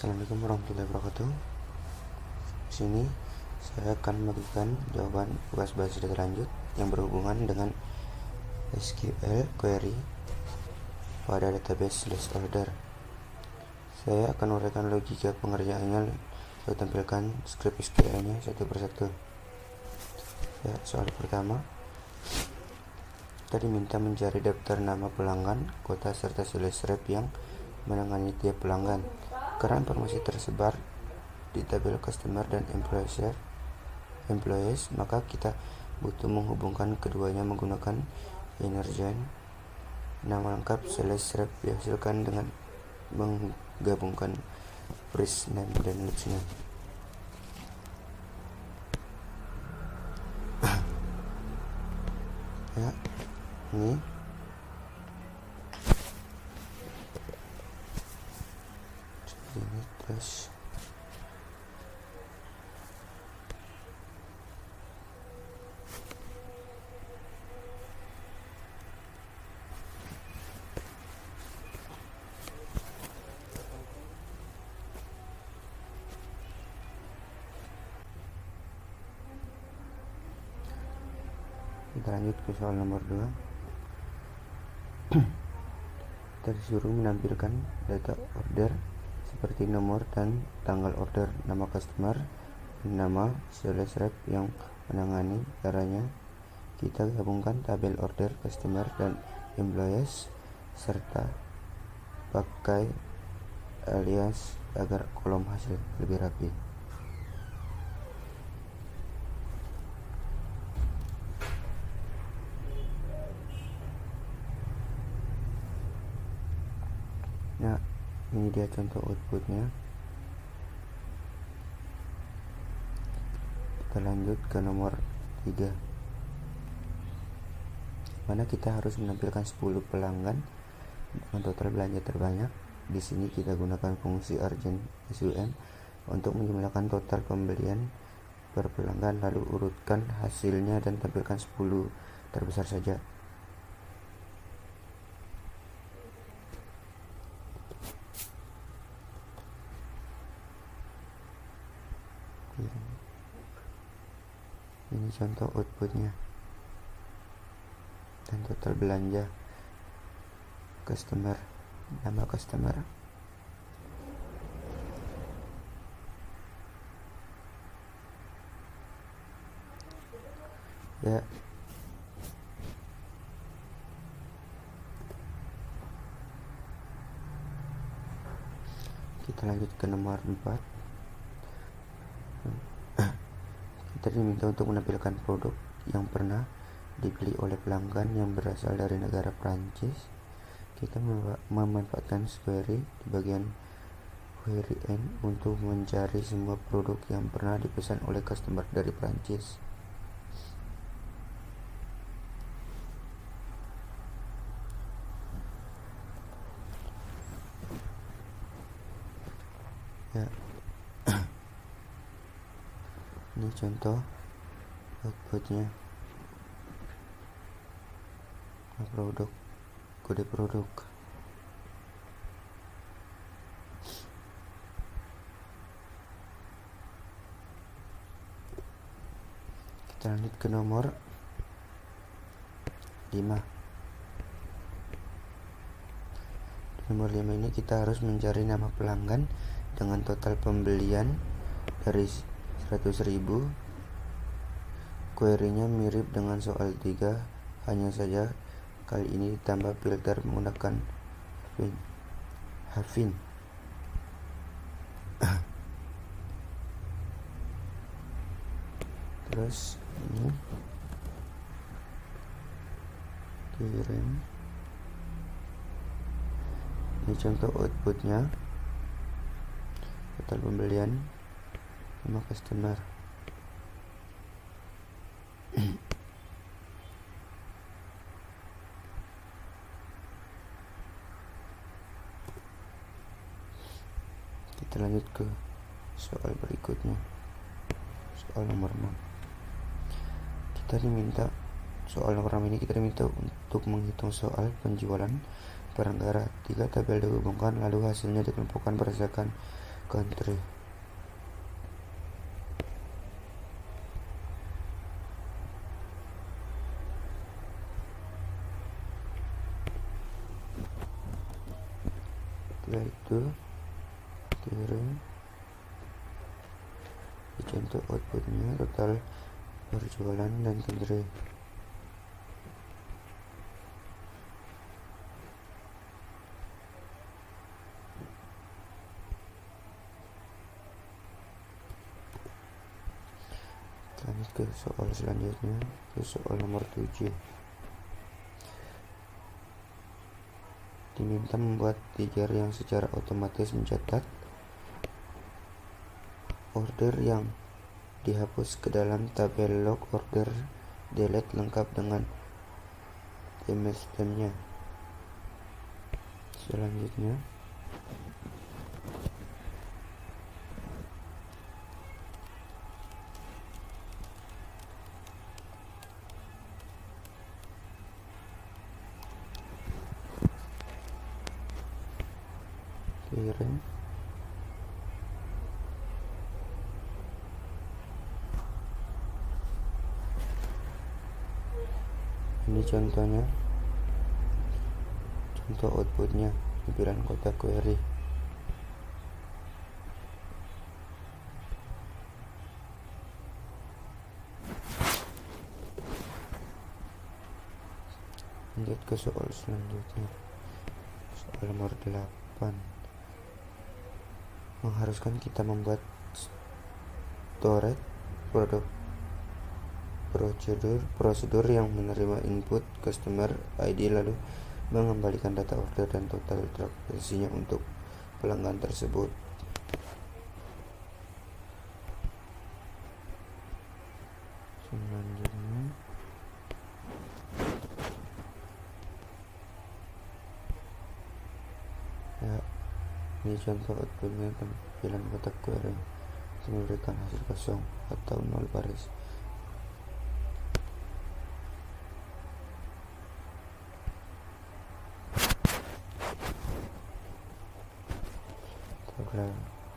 Assalamualaikum warahmatullahi wabarakatuh. Di sini saya akan memberikan jawaban tugas bahasa data lanjut yang berhubungan dengan SQL query pada database /order. Saya akan uraikan logika pengerjaannya, saya tampilkan script SQL-nya satu persatu. Ya, soal pertama, kita diminta mencari daftar nama pelanggan, kota, serta sales rep yang menangani tiap pelanggan. Karena informasi tersebar di tabel customer dan employees, maka kita butuh menghubungkan keduanya menggunakan inner join. Nama lengkap sales rep dihasilkan dengan menggabungkan first name dan last name. Ya, ini terus kita lanjut ke soal nomor 2. Kita disuruh menampilkan data order seperti nomor dan tanggal order, nama customer, nama sales rep yang menangani. Caranya, kita gabungkan tabel order, customer, dan employees serta pakai alias agar kolom hasil lebih rapi. Nah, ini dia contoh outputnya. Kita lanjut ke nomor 3, mana kita harus menampilkan 10 pelanggan dengan total belanja terbanyak. Di sini kita gunakan fungsi urgent sum untuk menjumlahkan total pembelian per pelanggan, lalu urutkan hasilnya dan tampilkan 10 terbesar saja. Ini contoh outputnya dan total belanja customer, nama customer. Ya, kita lanjut ke nomor 4. Kita diminta untuk menampilkan produk yang pernah dibeli oleh pelanggan yang berasal dari negara Prancis. Kita memanfaatkan query di bagian query end untuk mencari semua produk yang pernah dipesan oleh customer dari Prancis. Ya, ini contoh outputnya. Produk, kode produk. Kita lanjut ke nomor 5. Di nomor 5 ini kita harus mencari nama pelanggan dengan total pembelian dari 100.000. Query-nya mirip dengan soal 3, hanya saja kali ini ditambah filter menggunakan Havin. Terus ini kirim. Ini contoh outputnya, total pembelian, nama customer. Kita lanjut ke soal berikutnya, soal nomor 6. Soal nomor 6 ini kita diminta untuk menghitung soal penjualan barang. 3 tabel dihubungkan, lalu hasilnya dikelompokkan berdasarkan country. Setelah itu kirim contoh outputnya, total berjualan dan country. Lanjut ke soal selanjutnya, ke soal nomor 7. Diminta membuat ticker yang secara otomatis mencatat order yang dihapus ke dalam tabel log order delete lengkap dengan timestamp-nya. Selanjutnya kirim ini contohnya, contoh outputnya, tampilan kotak query. Lanjut ke soal selanjutnya, soal nomor 8. Mengharuskan kita membuat storage prosedur yang menerima input customer ID lalu mengembalikan data order dan total transaksinya untuk pelanggan tersebut. Selanjutnya ya, ini contoh outputnya, tampilan kotak query memberikan hasil kosong atau 0 baris.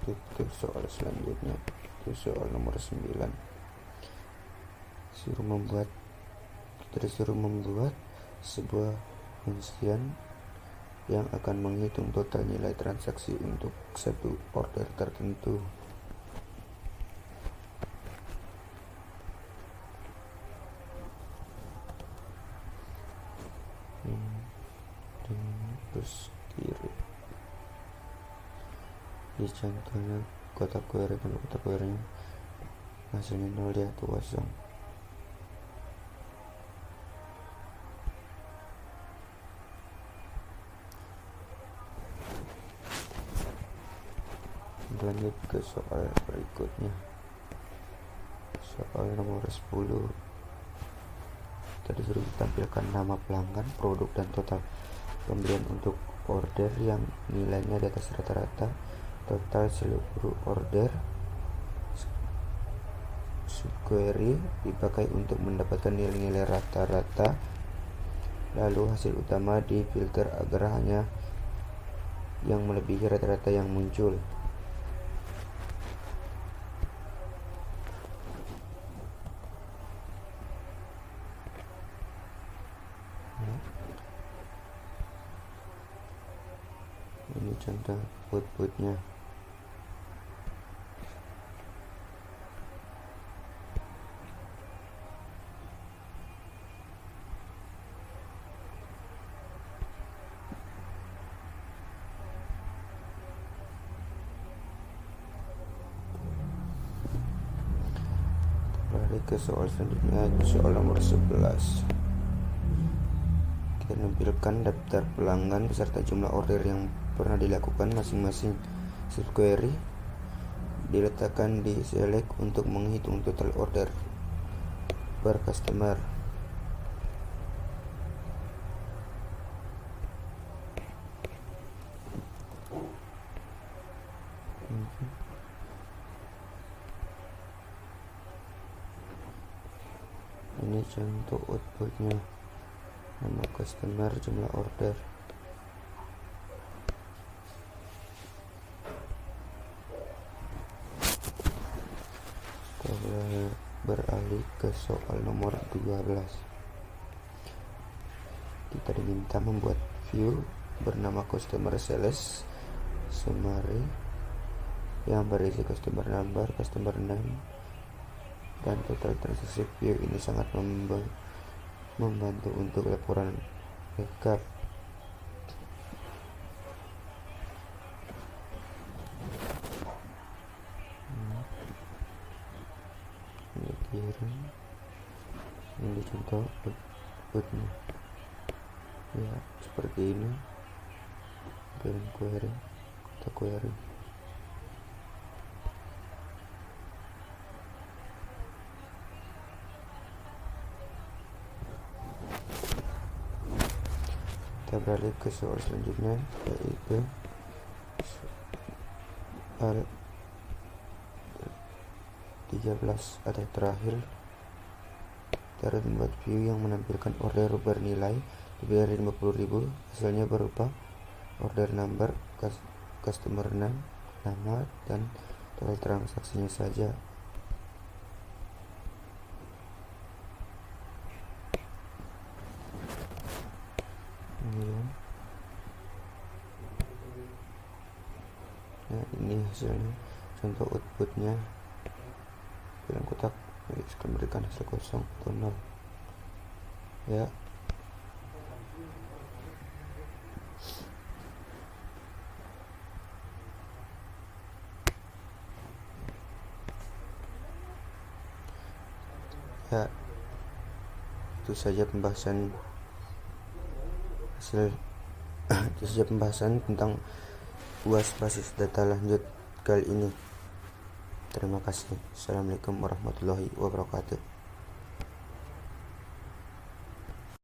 Itu soal selanjutnya, itu soal nomor 9. Disuruh membuat sebuah function yang akan menghitung total nilai transaksi untuk satu order tertentu. Terus kiri di contohnya kotak query, kalau kotak query hasilnya 0 dia atau kosong. Lanjut ke soal berikutnya, soal nomor 10. Tadi sudah ditampilkan nama pelanggan, produk, dan total pembelian untuk order yang nilainya di atas rata-rata. Total seluruh order subquery dipakai untuk mendapatkan nilai-nilai rata-rata, lalu hasil utama difilter agar hanya yang melebihi rata-rata yang muncul. Ini contoh outputnya. Ke soal selanjutnya, soal nomor 11. Kita menampilkan daftar pelanggan beserta jumlah order yang pernah dilakukan masing-masing subquery diletakkan di select untuk menghitung total order per customer. Ini contoh outputnya, nama customer, jumlah order. Beralih ke soal nomor 12. Kita diminta membuat view bernama customer sales summary yang berisi customer number, customer name, dan total transaksi. View ini sangat membantu untuk laporan backup. Ini kirim, ini contoh outputnya ya seperti ini. Kirim query, kita query. Kita beralih ke soal selanjutnya, yaitu soal 13 atau terakhir. Kita harus membuat view yang menampilkan order bernilai lebih dari 50.000. Hasilnya berupa order number, customer name, nama, dan total transaksinya saja. Nah, ini hasilnya, contoh outputnya. Dalam kotak akan memberikan hasil kosong atau 0 ya. Ya, itu saja pembahasan tentang UAS basis data lanjut kali ini. Terima kasih. Assalamualaikum warahmatullahi wabarakatuh.